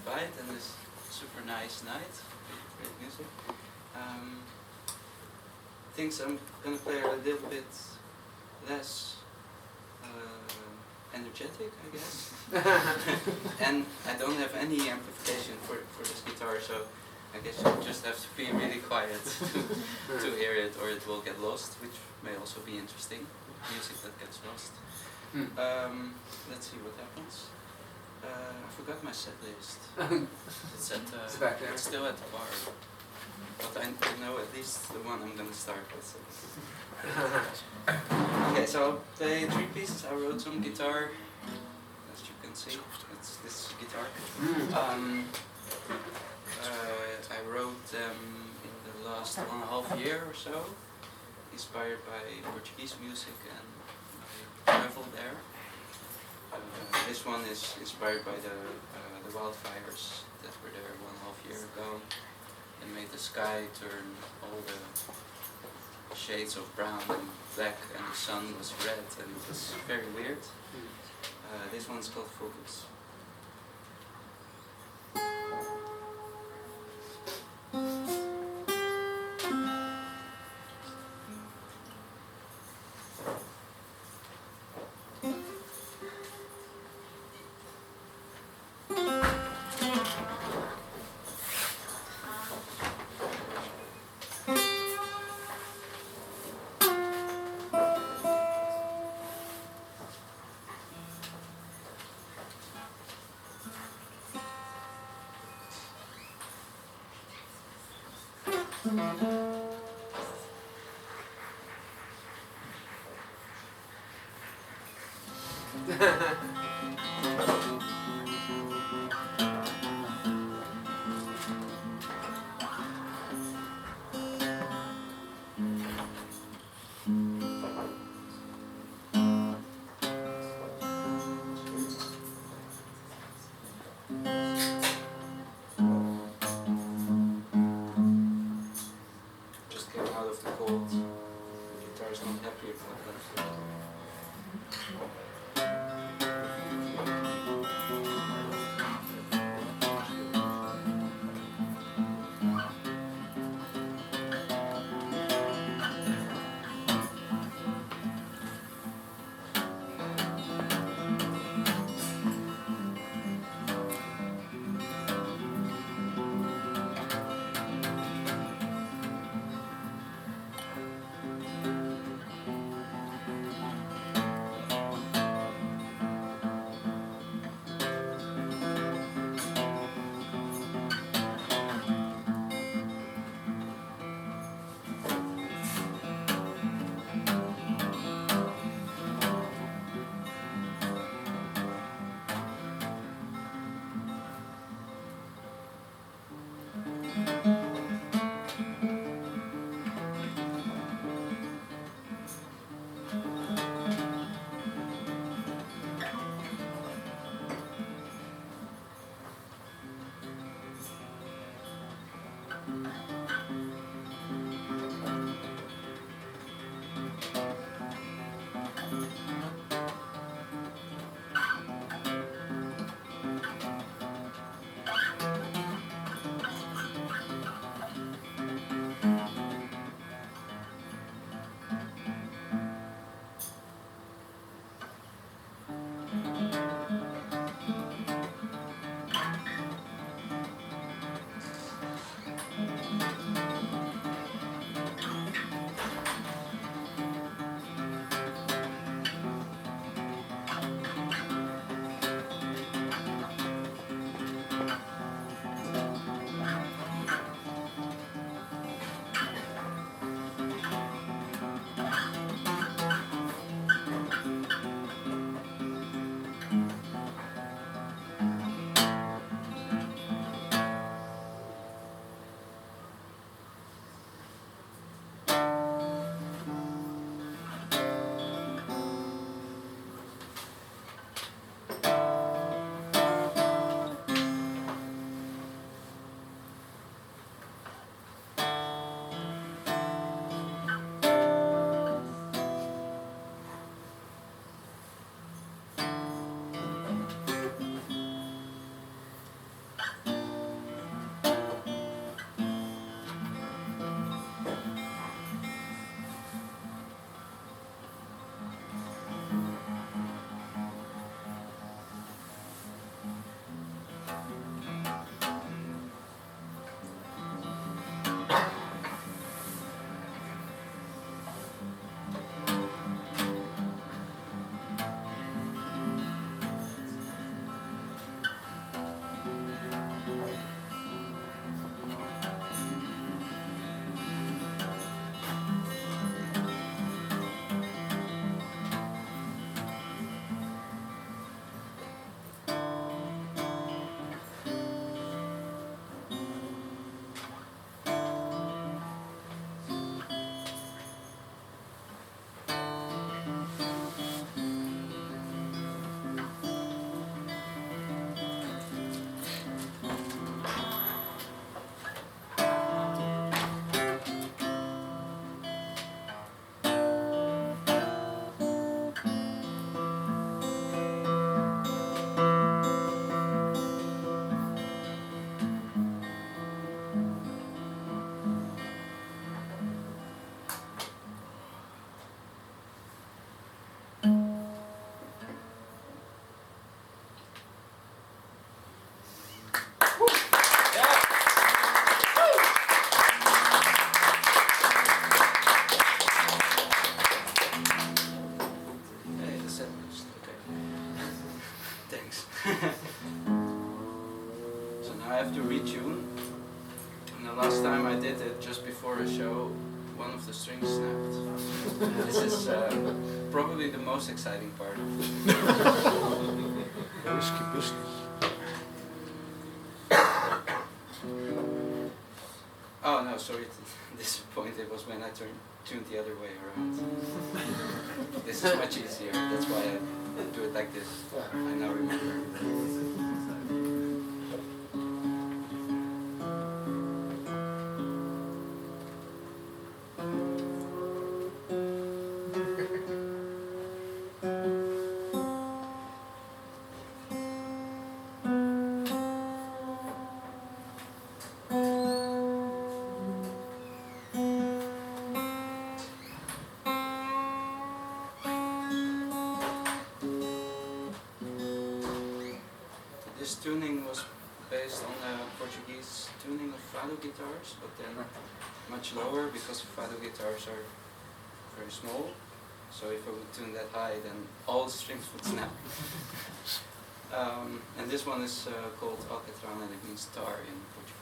invite and this super nice night. Great music. Things I'm gonna play are a little bit less energetic, I guess. And I don't have any amplification for this guitar, so I guess you just have to be really quiet to hear it, or it will get lost, which may also be interesting. Music that gets lost. Let's see what happens. I forgot my set list. It's at It's back there. It's still at the bar, but I know at least the one I'm gonna start with. Okay, so I'll play 3 pieces. I wrote some guitar, as you can see. It's this guitar. I wrote them in the last 1.5 year or so, inspired by Portuguese music and my travel there. This one is inspired by the wildfires that were there 1.5 year ago and made the sky turn all the shades of brown and black, and the sun was red, and it was very weird. This one's called Focus. Just came out of the cold. The guitar's not happy about that. I have to retune. And the last time I did it, just before a show, one of the strings snapped. This is probably the most exciting part. Risky business. Oh no, sorry to disappoint. It was when I tuned the other way around. This is much easier. That's why I do it like this. I now remember. This tuning was based on the Portuguese tuning of fado guitars, but then much lower because fado guitars are very small. So if I would tune that high, then all the strings would snap. And this one is called Alcatrán, and it means tar in Portuguese.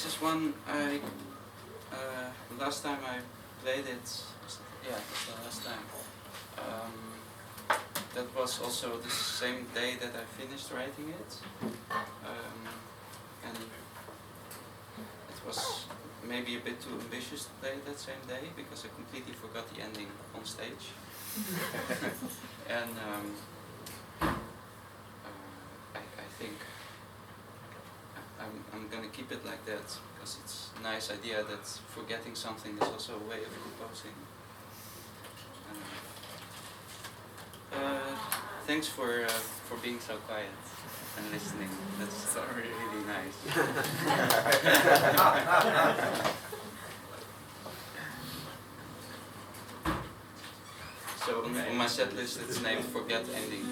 this is one I last time I played it. Yeah, that's the last time. That was also the same day that I finished writing it, and it was maybe a bit too ambitious to play it that same day because I completely forgot the ending on stage. And I think I'm gonna keep it like that because it's a nice idea that forgetting something is also a way of composing. Thanks for being so quiet and listening. That's really nice. So on my set list it's named Forget Ending.